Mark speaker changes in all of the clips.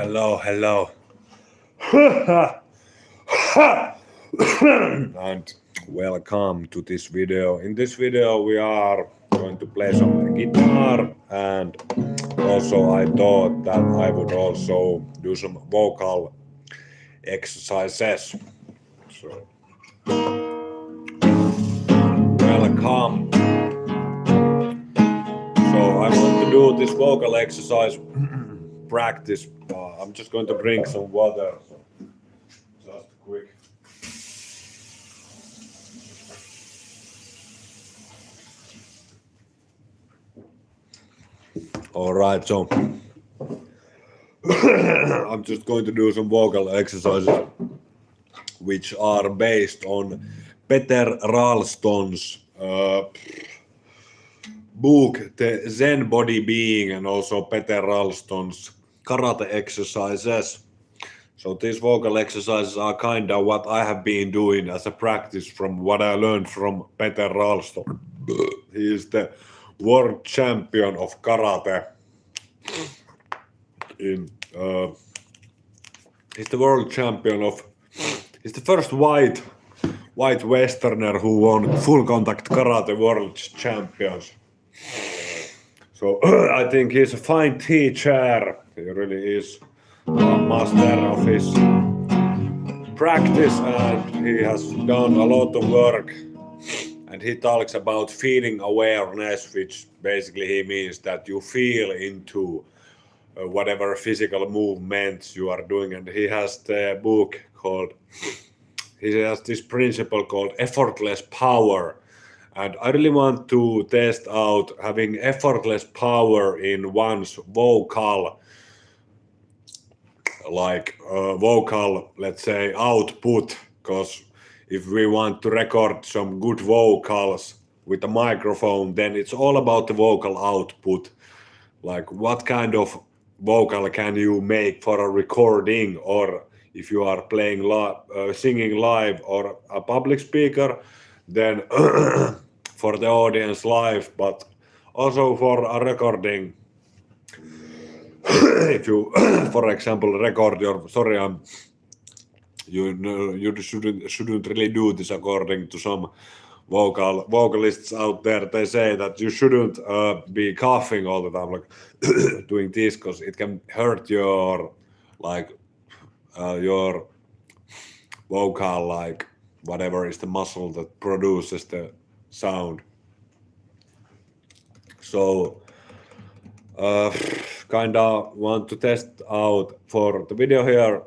Speaker 1: Hello. And welcome to this video. In this video we are going to play some guitar, and also I thought that I would also do some vocal exercises. So welcome. So I want to do this vocal exercise practice. I'm just going to drink some water. So just quick. Alright, so I'm just going to do some vocal exercises which are based on Peter Ralston's book, The Zen Body Being, and also Peter Ralston's karate exercises. So these vocal exercises are kind of what I have been doing as a practice from what I learned from Peter Ralston. He is the world champion of karate. He's the world champion of. He's the first white Westerner who won full contact karate world champions. So I think he's a fine teacher. He really is a master of his practice, and he has done a lot of work. And he talks about feeling awareness, which basically he means that you feel into whatever physical movements you are doing. And he has the book called, he has this principle called effortless power. And I really want to test out having effortless power in one's vocal, let's say, output. Because if we want to record some good vocals with a microphone, then it's all about the vocal output. Like what kind of vocal can you make for a recording, or if you are playing singing live or a public speaker, then for the audience live, but also for a recording. If you, for example, record your, you shouldn't really do this according to some vocalists out there. They say that you shouldn't be coughing all the time, like doing this, because it can hurt your your vocal, whatever is the muscle that produces the sound. So kinda want to test out for the video here.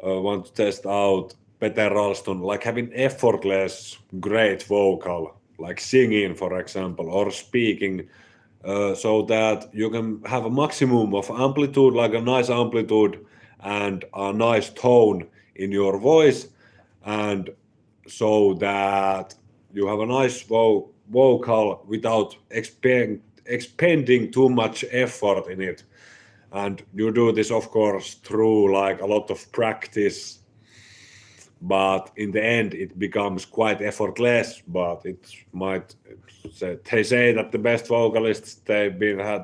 Speaker 1: Want to test out Peter Ralston, like having effortless great vocal, like singing for example, or speaking, so that you can have a maximum of amplitude, like a nice amplitude and a nice tone in your voice, and so that you have a nice vocal without expending too much effort in it. And you do this, of course, through like a lot of practice, but in the end it becomes quite effortless. But it might they say that the best vocalists, they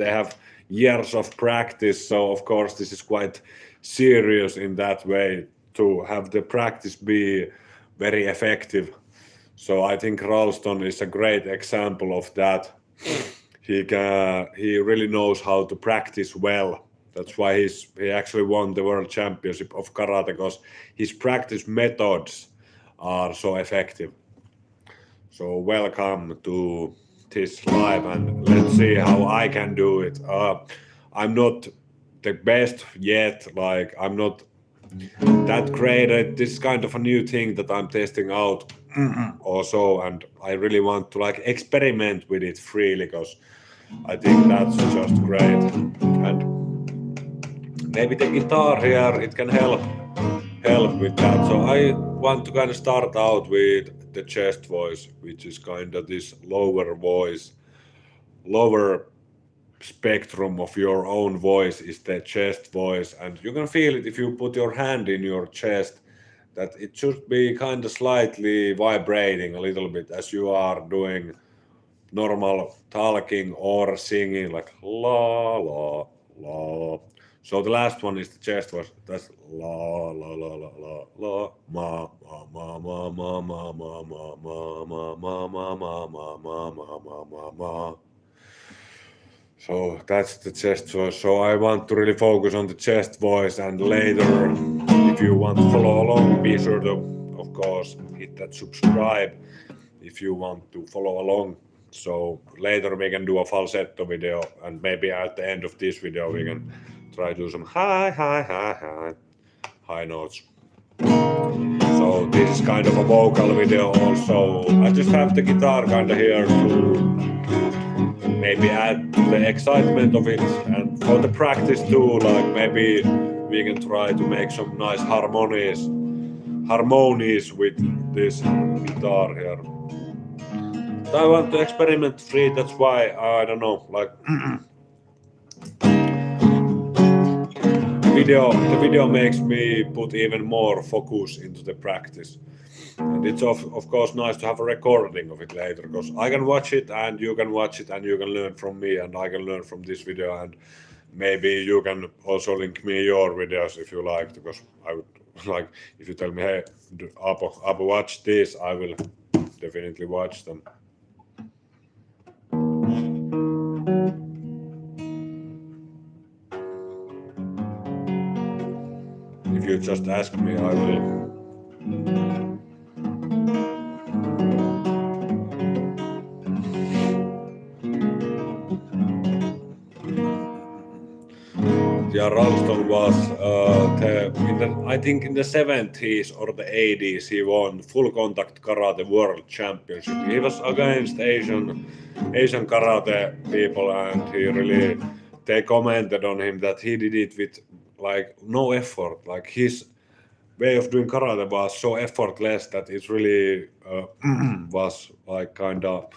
Speaker 1: have years of practice, so of course this is quite serious in that way, to have the practice be very effective. So I think Ralston is a great example of that. He really knows how to practice well. That's why he actually won the world championship of karate, because his practice methods are so effective. So welcome to this live, and let's see how I can do it. I'm not the best yet, like I'm not that great. This is kind of a new thing that I'm testing out also, and I really want to like experiment with it freely, because I think that's just great. And maybe the guitar here, it can help with that. So I want to kind of start out with the chest voice, which is kind of this lower spectrum of your own voice is the chest voice. And you can feel it if you put your hand in your chest, that it should be kind of slightly vibrating a little bit as you are doing normal talking or singing, like la la la. So the last one is the chest voice. That's la la la la la la ma ma ma ma ma ma ma ma ma ma ma ma ma ma ma ma ma ma. So that's the chest voice. So I want to really focus on the chest voice, and later, if you want to follow along, be sure to, of course, hit that subscribe if you want to follow along. So later we can do a falsetto video, and maybe at the end of this video we can try to do some high notes. So this is kind of a vocal video also. I just have the guitar kind of here to maybe add the excitement of it, and for the practice too, like maybe we can try to make some nice harmonies with this guitar here. I want to experiment free, that's why I don't know, like the video makes me put even more focus into the practice. And it's of course nice to have a recording of it later, because I can watch it and you can watch it and you can learn from me and I can learn from this video, and maybe you can also link me your videos if you like, because I would like, if you tell me, hey, Apo, watch this, I will definitely watch them. If you just ask me, I will. Yeah, Ralston was I think in the 70s or the 80s he won full contact karate world championship. He was against Asian karate people, and they commented on him that he did it with like no effort. Like his way of doing karate was so effortless that it really was like kind of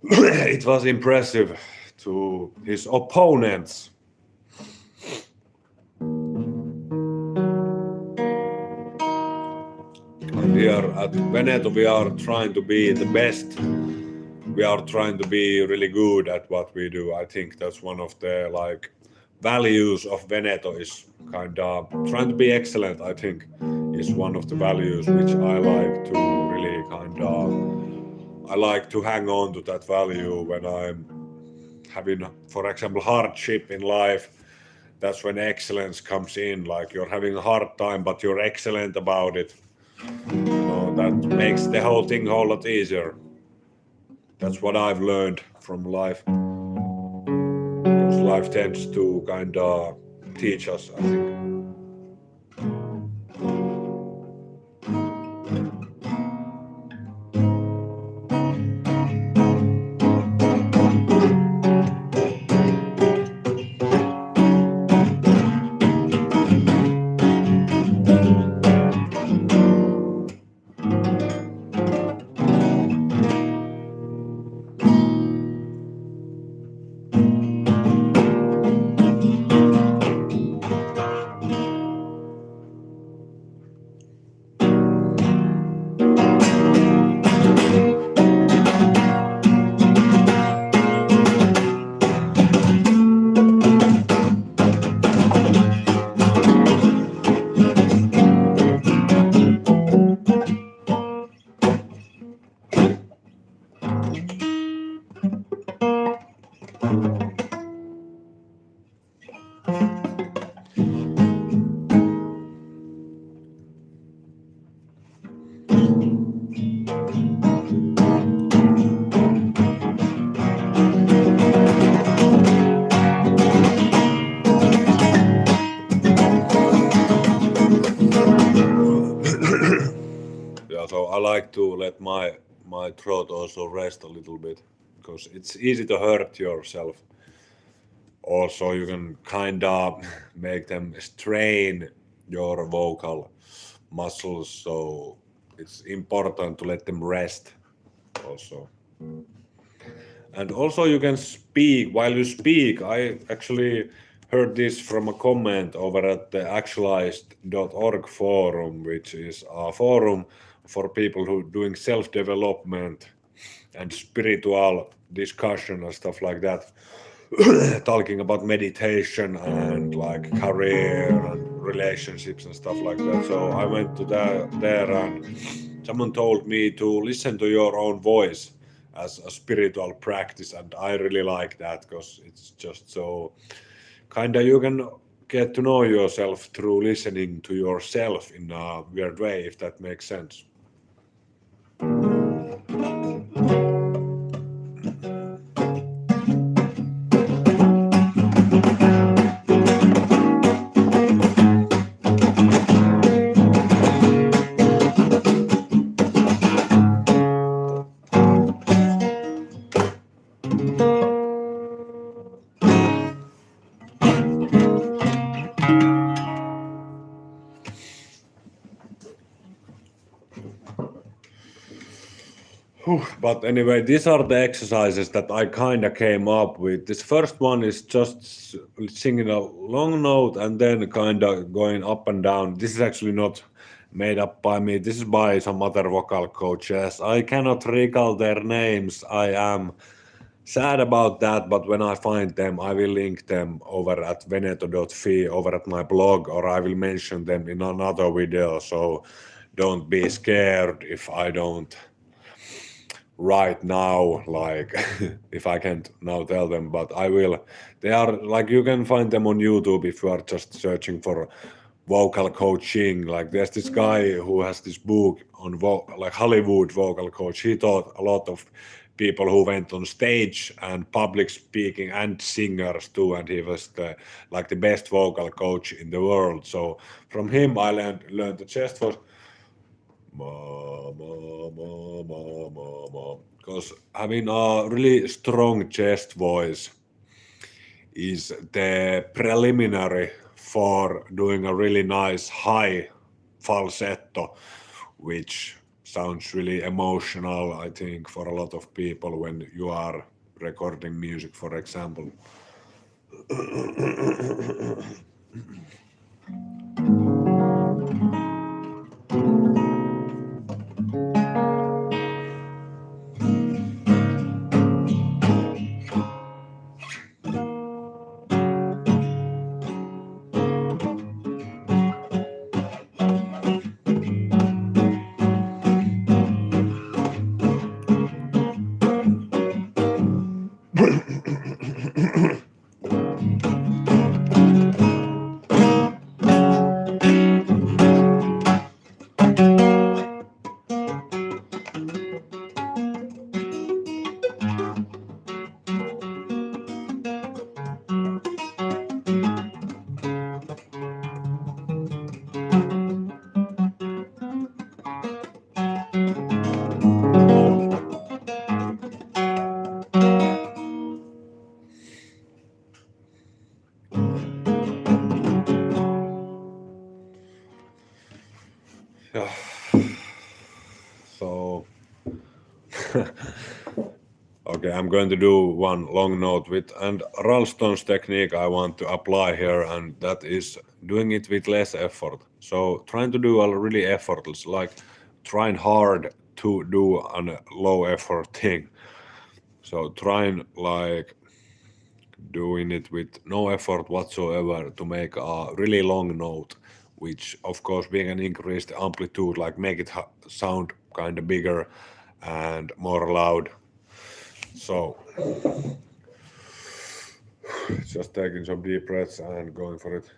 Speaker 1: it was impressive to his opponents. And here at Veneto we are trying to be the best. We are trying to be really good at what we do. I think that's one of the like values of Veneto, is kind of trying to be excellent. I think is one of the values which I like to really I like to hang on to that value when I'm having, for example, hardship in life. That's when excellence comes in. Like you're having a hard time, but you're excellent about it. That makes the whole thing a whole lot easier. That's what I've learned from life. Because life tends to kind of teach us, I think. So I like to let my throat also rest a little bit, because it's easy to hurt yourself. Also, you can kind of make them strain your vocal muscles, so it's important to let them rest also. And also you can speak while you speak. I actually heard this from a comment over at the actualized.org forum, which is a forum for people who doing self-development and spiritual discussion and stuff like that. talking about meditation and like career and relationships and stuff like that. So I went to there and someone told me to listen to your own voice as a spiritual practice, and I really like that because it's just so kinda you can get to know yourself through listening to yourself in a weird way, if that makes sense. But anyway, these are the exercises that I kind of came up with. This first one is just singing a long note and then kind of going up and down. This is actually not made up by me. This is by some other vocal coaches. I cannot recall their names. I am sad about that, but when I find them, I will link them over at veneto.fi, over at my blog, or I will mention them in another video. So don't be scared if I don't right now, like if I can't now tell them, but I will. They are like you can find them on YouTube if you are just searching for vocal coaching. Like there's this guy who has this book on like Hollywood vocal coach. He taught a lot of people who went on stage and public speaking and singers too, and he was like the best vocal coach in the world. So from him I learned the chest voice. Because having a really strong chest voice is the preliminary for doing a really nice high falsetto, which sounds really emotional, I think, for a lot of people when you are recording music, for example. Yeah. So, okay, I'm going to do one long note with, and Ralston's technique I want to apply here, and that is doing it with less effort. So, trying to do a really effortless, like trying hard to do a low effort thing. So, trying like doing it with no effort whatsoever to make a really long note, which of course we can increase the amplitude, like make it sound kind of bigger and more loud. So just taking some deep breaths and going for it.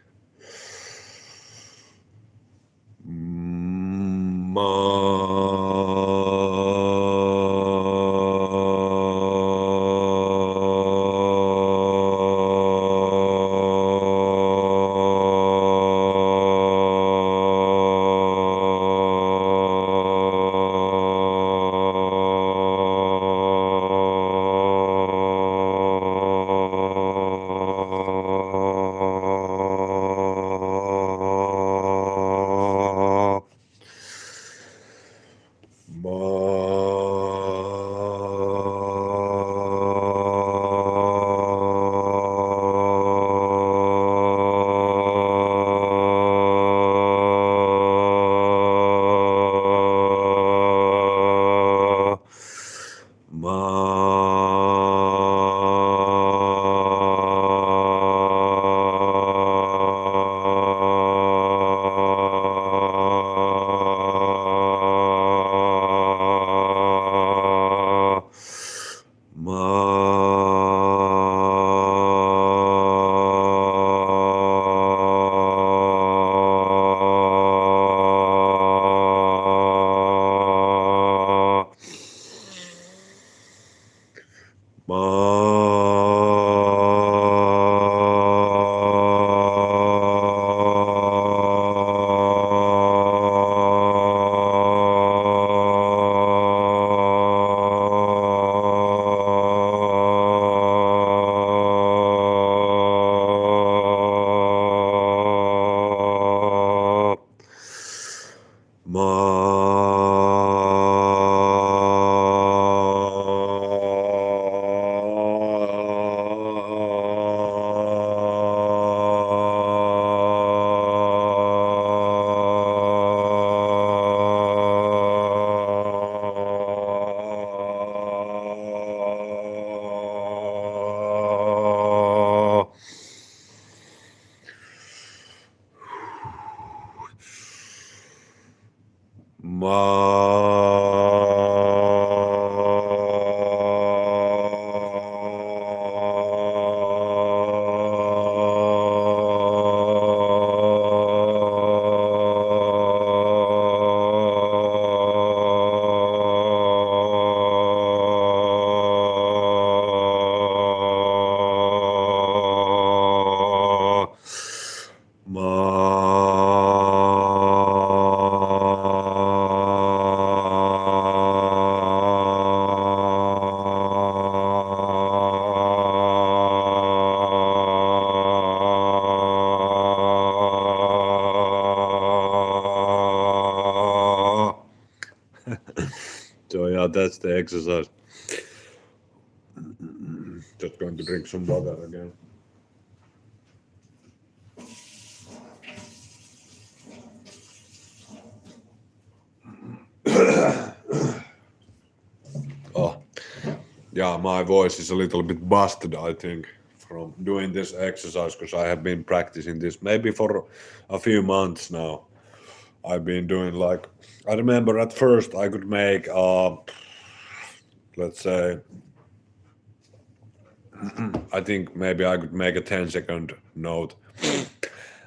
Speaker 1: So yeah, that's the exercise. Just going to drink some water again. Oh, yeah, my voice is a little bit busted, I think, from doing this exercise because I have been practicing this maybe for a few months now. I've been doing like, I remember at first I could make, let's say, I think maybe I could make a 10-second note.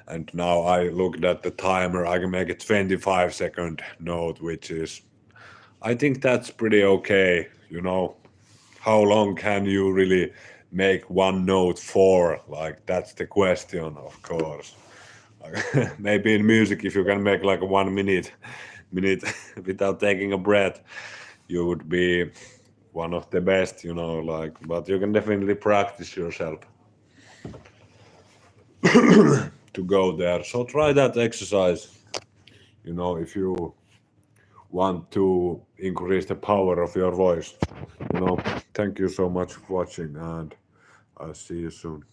Speaker 1: And now I looked at the timer, I can make a 25-second note, which is, I think that's pretty okay, you know. How long can you really make one note for? Like, that's the question, of course. Like, maybe in music, if you can make like a 1 minute without taking a breath, you would be one of the best, you know, like, but you can definitely practice yourself to go there. So try that exercise, you know, if you want to increase the power of your voice. You know, thank you so much for watching, and I'll see you soon.